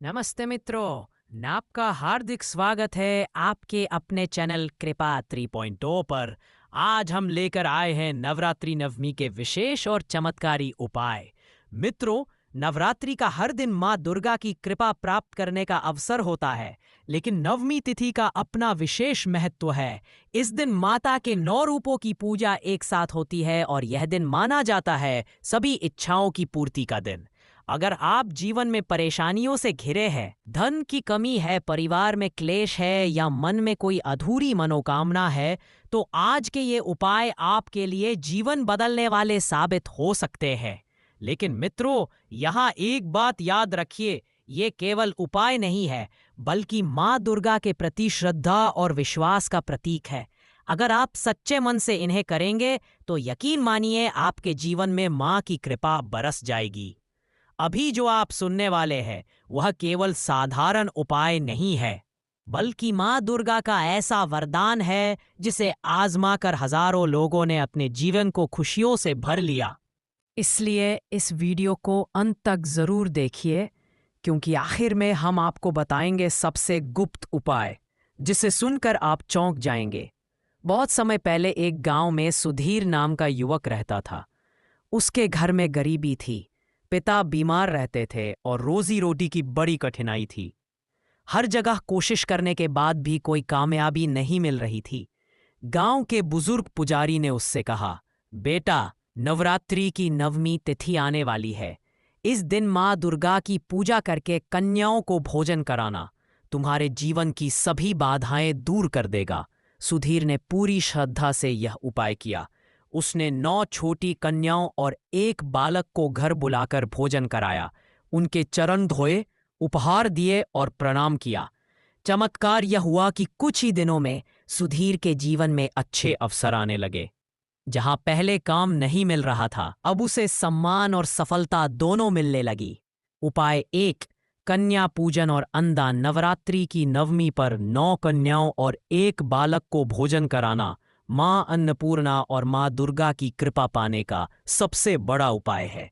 नमस्ते मित्रों। आपका हार्दिक स्वागत है आपके अपने चैनल कृपा 3.0 पर। आज हम लेकर आए हैं नवरात्रि नवमी के विशेष और चमत्कारी उपाय। मित्रों, नवरात्रि का हर दिन माँ दुर्गा की कृपा प्राप्त करने का अवसर होता है, लेकिन नवमी तिथि का अपना विशेष महत्व है। इस दिन माता के 9 रूपों की पूजा एक साथ होती है और यह दिन माना जाता है सभी इच्छाओं की पूर्ति का दिन। अगर आप जीवन में परेशानियों से घिरे हैं, धन की कमी है, परिवार में क्लेश है या मन में कोई अधूरी मनोकामना है, तो आज के ये उपाय आपके लिए जीवन बदलने वाले साबित हो सकते हैं। लेकिन मित्रों, यहाँ एक बात याद रखिए, ये केवल उपाय नहीं है, बल्कि माँ दुर्गा के प्रति श्रद्धा और विश्वास का प्रतीक है। अगर आप सच्चे मन से इन्हें करेंगे, तो यकीन मानिए आपके जीवन में माँ की कृपा बरस जाएगी। अभी जो आप सुनने वाले हैं वह केवल साधारण उपाय नहीं है, बल्कि माँ दुर्गा का ऐसा वरदान है जिसे आजमा कर हजारों लोगों ने अपने जीवन को खुशियों से भर लिया। इसलिए इस वीडियो को अंत तक जरूर देखिए, क्योंकि आखिर में हम आपको बताएंगे सबसे गुप्त उपाय जिसे सुनकर आप चौंक जाएंगे। बहुत समय पहले एक गांव में सुधीर नाम का युवक रहता था। उसके घर में गरीबी थी, पिता बीमार रहते थे और रोजी रोटी की बड़ी कठिनाई थी। हर जगह कोशिश करने के बाद भी कोई कामयाबी नहीं मिल रही थी। गांव के बुजुर्ग पुजारी ने उससे कहा, बेटा, नवरात्रि की नवमी तिथि आने वाली है। इस दिन माँ दुर्गा की पूजा करके कन्याओं को भोजन कराना तुम्हारे जीवन की सभी बाधाएं दूर कर देगा। सुधीर ने पूरी श्रद्धा से यह उपाय किया। उसने 9 छोटी कन्याओं और एक बालक को घर बुलाकर भोजन कराया, उनके चरण धोए, उपहार दिए और प्रणाम किया। चमत्कार यह हुआ कि कुछ ही दिनों में सुधीर के जीवन में अच्छे अवसर आने लगे। जहां पहले काम नहीं मिल रहा था, अब उसे सम्मान और सफलता दोनों मिलने लगी। उपाय 1, कन्या पूजन और अन्नदान। नवरात्रि की नवमी पर 9 कन्याओं और एक बालक को भोजन कराना माँ अन्नपूर्णा और माँ दुर्गा की कृपा पाने का सबसे बड़ा उपाय है।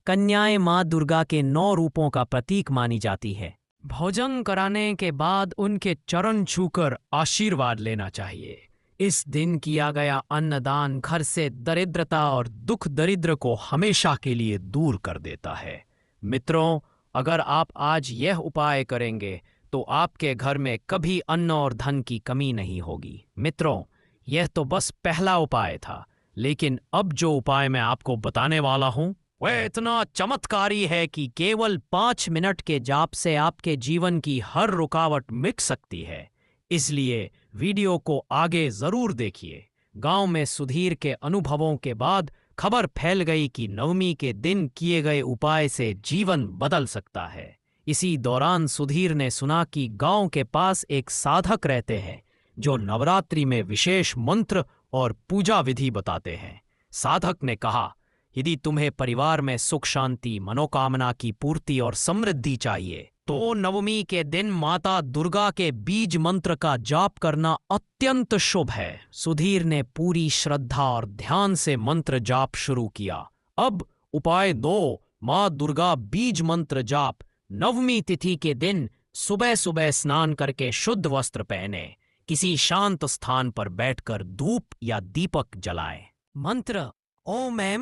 कन्याएं माँ दुर्गा के 9 रूपों का प्रतीक मानी जाती है। भोजन कराने के बाद उनके चरण छूकर आशीर्वाद लेना चाहिए। इस दिन किया गया अन्नदान घर से दरिद्रता और दुख दरिद्र को हमेशा के लिए दूर कर देता है। मित्रों, अगर आप आज यह उपाय करेंगे तो आपके घर में कभी अन्न और धन की कमी नहीं होगी। मित्रों, यह तो बस पहला उपाय था, लेकिन अब जो उपाय मैं आपको बताने वाला हूं वह इतना चमत्कारी है कि केवल 5 मिनट के जाप से आपके जीवन की हर रुकावट मिट सकती है। इसलिए वीडियो को आगे जरूर देखिए। गांव में सुधीर के अनुभवों के बाद खबर फैल गई कि नवमी के दिन किए गए उपाय से जीवन बदल सकता है। इसी दौरान सुधीर ने सुना कि गांव के पास एक साधक रहते हैं जो नवरात्रि में विशेष मंत्र और पूजा विधि बताते हैं। साधक ने कहा, यदि तुम्हें परिवार में सुख शांति, मनोकामना की पूर्ति और समृद्धि चाहिए, तो नवमी के दिन माता दुर्गा के बीज मंत्र का जाप करना अत्यंत शुभ है। सुधीर ने पूरी श्रद्धा और ध्यान से मंत्र जाप शुरू किया। अब उपाय 2, माँ दुर्गा बीज मंत्र जाप। नवमी तिथि के दिन सुबह सुबह स्नान करके शुद्ध वस्त्र पहने, किसी शांत स्थान पर बैठकर धूप या दीपक जलाएं। मंत्र ओम ऐं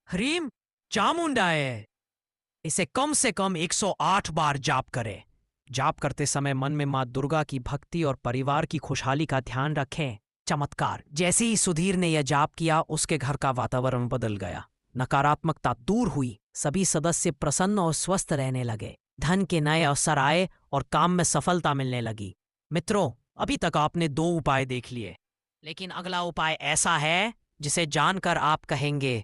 ह्रीं चामुंडाय, इसे कम से कम 108 बार जाप करें। जाप करते समय मन में मां दुर्गा की भक्ति और परिवार की खुशहाली का ध्यान रखें। चमत्कार, जैसे ही सुधीर ने यह जाप किया, उसके घर का वातावरण बदल गया। नकारात्मकता दूर हुई, सभी सदस्य प्रसन्न और स्वस्थ रहने लगे। धन के नए अवसर आए और काम में सफलता मिलने लगी। मित्रों, अभी तक आपने 2 उपाय देख लिए, लेकिन अगला उपाय ऐसा है जिसे जानकर आप कहेंगे,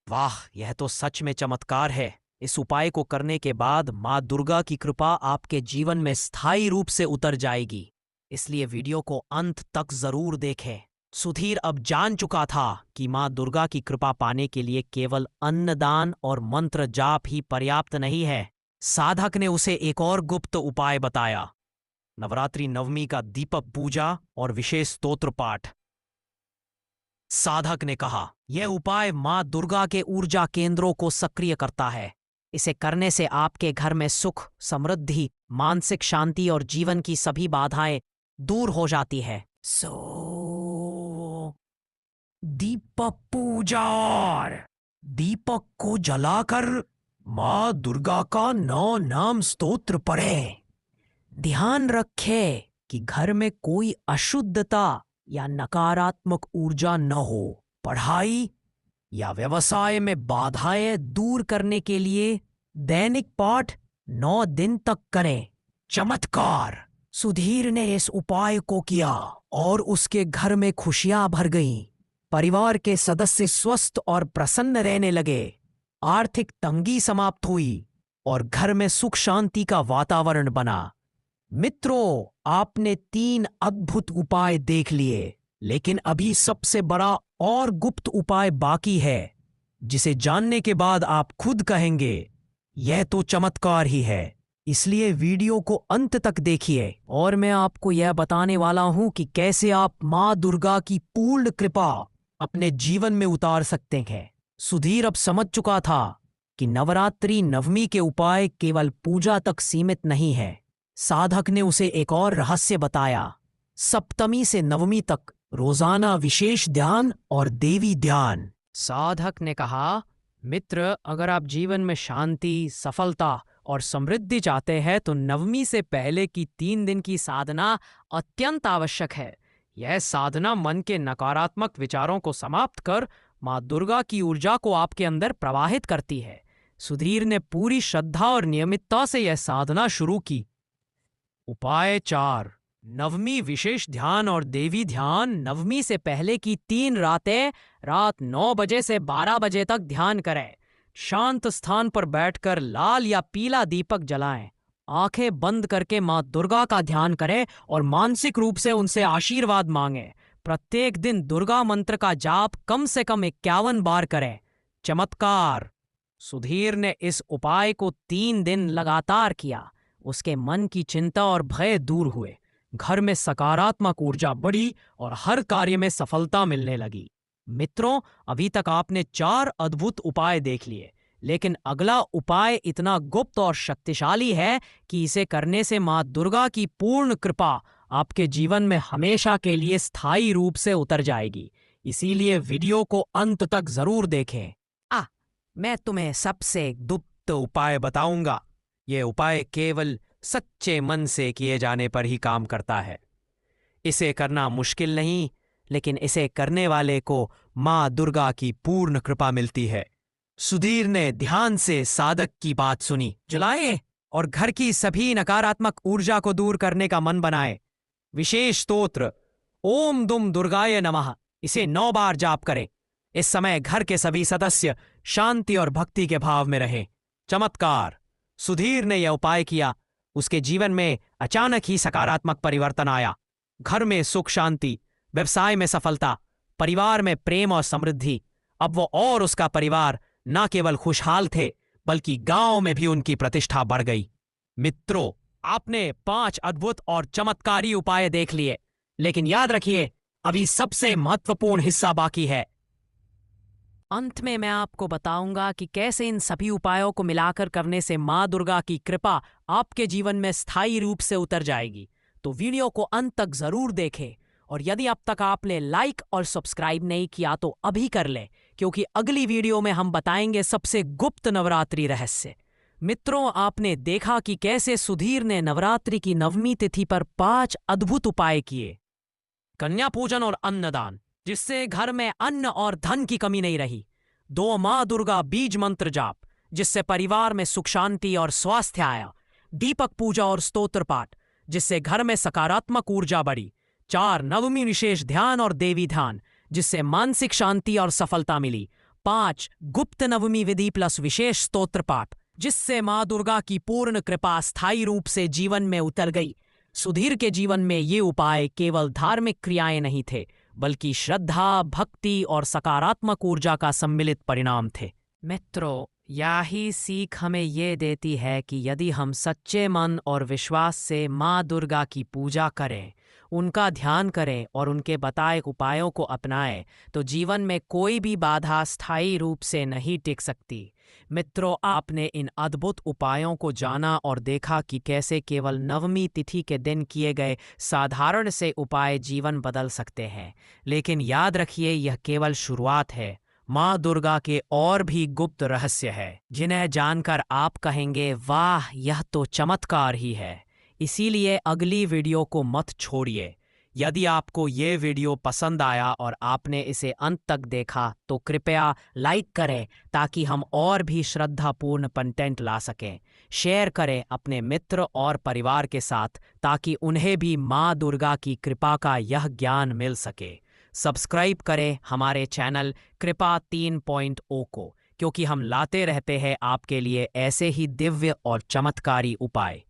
वाह, यह तो सच में चमत्कार है। इस उपाय को करने के बाद माँ दुर्गा की कृपा आपके जीवन में स्थायी रूप से उतर जाएगी। इसलिए वीडियो को अंत तक जरूर देखें। सुधीर अब जान चुका था कि माँ दुर्गा की कृपा पाने के लिए केवल अन्नदान और मंत्र जाप ही पर्याप्त नहीं है। साधक ने उसे एक और गुप्त उपाय बताया, नवरात्रि नवमी का दीपक पूजा और विशेष स्तोत्र पाठ। साधक ने कहा, यह उपाय मां दुर्गा के ऊर्जा केंद्रों को सक्रिय करता है। इसे करने से आपके घर में सुख, समृद्धि, मानसिक शांति और जीवन की सभी बाधाएं दूर हो जाती है। दीपक पूजा। दीपक को जलाकर माँ दुर्गा का 9 नाम स्तोत्र पढ़ें। ध्यान रखें कि घर में कोई अशुद्धता या नकारात्मक ऊर्जा न हो। पढ़ाई या व्यवसाय में बाधाएं दूर करने के लिए दैनिक पाठ 9 दिन तक करें। चमत्कार। सुधीर ने इस उपाय को किया और उसके घर में खुशियां भर गईं। परिवार के सदस्य स्वस्थ और प्रसन्न रहने लगे। आर्थिक तंगी समाप्त हुई और घर में सुख शांति का वातावरण बना। मित्रों, आपने 3 अद्भुत उपाय देख लिए, लेकिन अभी सबसे बड़ा और गुप्त उपाय बाकी है, जिसे जानने के बाद आप खुद कहेंगे, यह तो चमत्कार ही है। इसलिए वीडियो को अंत तक देखिए और मैं आपको यह बताने वाला हूं कि कैसे आप माँ दुर्गा की पूर्ण कृपा अपने जीवन में उतार सकते हैं। सुधीर अब समझ चुका था कि नवरात्रि नवमी के उपाय केवल पूजा तक सीमित नहीं है। साधक ने उसे एक और रहस्य बताया। सप्तमी से नवमी तक रोजाना विशेष ध्यान और देवी ध्यान। साधक ने कहा, मित्र, अगर आप जीवन में शांति, सफलता और समृद्धि चाहते हैं तो नवमी से पहले की 3 दिन की साधना अत्यंत आवश्यक है। यह साधना मन के नकारात्मक विचारों को समाप्त कर माँ दुर्गा की ऊर्जा को आपके अंदर प्रवाहित करती है। सुधीर ने पूरी श्रद्धा और नियमितता से यह साधना शुरू की। उपाय 4, नवमी विशेष ध्यान और देवी ध्यान। नवमी से पहले की 3 रातें रात 9 बजे से 12 बजे तक ध्यान करें। शांत स्थान पर बैठकर लाल या पीला दीपक जलाएं। आंखें बंद करके माँ दुर्गा का ध्यान करें और मानसिक रूप से उनसे आशीर्वाद मांगें। प्रत्येक दिन दुर्गा मंत्र का जाप कम से कम 51 बार करें। चमत्कार। सुधीर ने इस उपाय को 3 दिन लगातार किया। उसके मन की चिंता और भय दूर हुए। घर में सकारात्मक ऊर्जा बढ़ी और हर कार्य में सफलता मिलने लगी। मित्रों, अभी तक आपने 4 अद्भुत उपाय देख लिए, लेकिन अगला उपाय इतना गुप्त और शक्तिशाली है कि इसे करने से माँ दुर्गा की पूर्ण कृपा आपके जीवन में हमेशा के लिए स्थायी रूप से उतर जाएगी। इसीलिए वीडियो को अंत तक जरूर देखें। मैं तुम्हें सबसे गुप्त उपाय बताऊंगा। ये उपाय केवल सच्चे मन से किए जाने पर ही काम करता है। इसे करना मुश्किल नहीं, लेकिन इसे करने वाले को माँ दुर्गा की पूर्ण कृपा मिलती है। सुधीर ने ध्यान से साधक की बात सुनी। जलाए और घर की सभी नकारात्मक ऊर्जा को दूर करने का मन बनाए। विशेष स्तोत्र ओम दुम दुर्गाय नमः, इसे 9 बार जाप करें। इस समय घर के सभी सदस्य शांति और भक्ति के भाव में रहें। चमत्कार। सुधीर ने यह उपाय किया। उसके जीवन में अचानक ही सकारात्मक परिवर्तन आया। घर में सुख शांति, व्यवसाय में सफलता, परिवार में प्रेम और समृद्धि। अब वो और उसका परिवार न केवल खुशहाल थे, बल्कि गांव में भी उनकी प्रतिष्ठा बढ़ गई। मित्रों, आपने 5 अद्भुत और चमत्कारी उपाय देख लिए, लेकिन याद रखिए, अभी सबसे महत्वपूर्ण हिस्सा बाकी है। अंत में मैं आपको बताऊंगा कि कैसे इन सभी उपायों को मिलाकर करने से माँ दुर्गा की कृपा आपके जीवन में स्थायी रूप से उतर जाएगी। तो वीडियो को अंत तक जरूर देखें, और यदि अब तक आपने लाइक और सब्सक्राइब नहीं किया तो अभी कर लें, क्योंकि अगली वीडियो में हम बताएंगे सबसे गुप्त नवरात्रि रहस्य। मित्रों, आपने देखा कि कैसे सुधीर ने नवरात्रि की नवमी तिथि पर 5 अद्भुत उपाय किए। कन्या पूजन और अन्नदान, जिससे घर में अन्न और धन की कमी नहीं रही। 2 माँ दुर्गा बीज मंत्र जाप, जिससे परिवार में सुख शांति और स्वास्थ्य आया। दीपक पूजा और स्तोत्र पाठ, जिससे घर में सकारात्मक ऊर्जा बढ़ी। 4 नवमी विशेष ध्यान और देवी ध्यान, जिससे मानसिक शांति और सफलता मिली। 5 गुप्त नवमी विधि प्लस विशेष स्तोत्र पाठ, जिससे माँ दुर्गा की पूर्ण कृपा स्थायी रूप से जीवन में उतर गई। सुधीर के जीवन में ये उपाय केवल धार्मिक क्रियाएं नहीं थे, बल्कि श्रद्धा, भक्ति और सकारात्मक ऊर्जा का सम्मिलित परिणाम थे। मित्रों, यही सीख हमें ये देती है कि यदि हम सच्चे मन और विश्वास से माँ दुर्गा की पूजा करें, उनका ध्यान करें और उनके बताए उपायों को अपनाएं, तो जीवन में कोई भी बाधा स्थायी रूप से नहीं टिक सकती। मित्रों, आपने इन अद्भुत उपायों को जाना और देखा कि कैसे केवल नवमी तिथि के दिन किए गए साधारण से उपाय जीवन बदल सकते हैं। लेकिन याद रखिए, यह केवल शुरुआत है। माँ दुर्गा के और भी गुप्त रहस्य है जिन्हें जानकर आप कहेंगे, वाह, यह तो चमत्कार ही है। इसीलिए अगली वीडियो को मत छोड़िए। यदि आपको ये वीडियो पसंद आया और आपने इसे अंत तक देखा तो कृपया लाइक करें ताकि हम और भी श्रद्धापूर्ण कंटेंट ला सकें। शेयर करें अपने मित्र और परिवार के साथ ताकि उन्हें भी माँ दुर्गा की कृपा का यह ज्ञान मिल सके। सब्सक्राइब करें हमारे चैनल कृपा 3.0 को, क्योंकि हम लाते रहते हैं आपके लिए ऐसे ही दिव्य और चमत्कारी उपाय।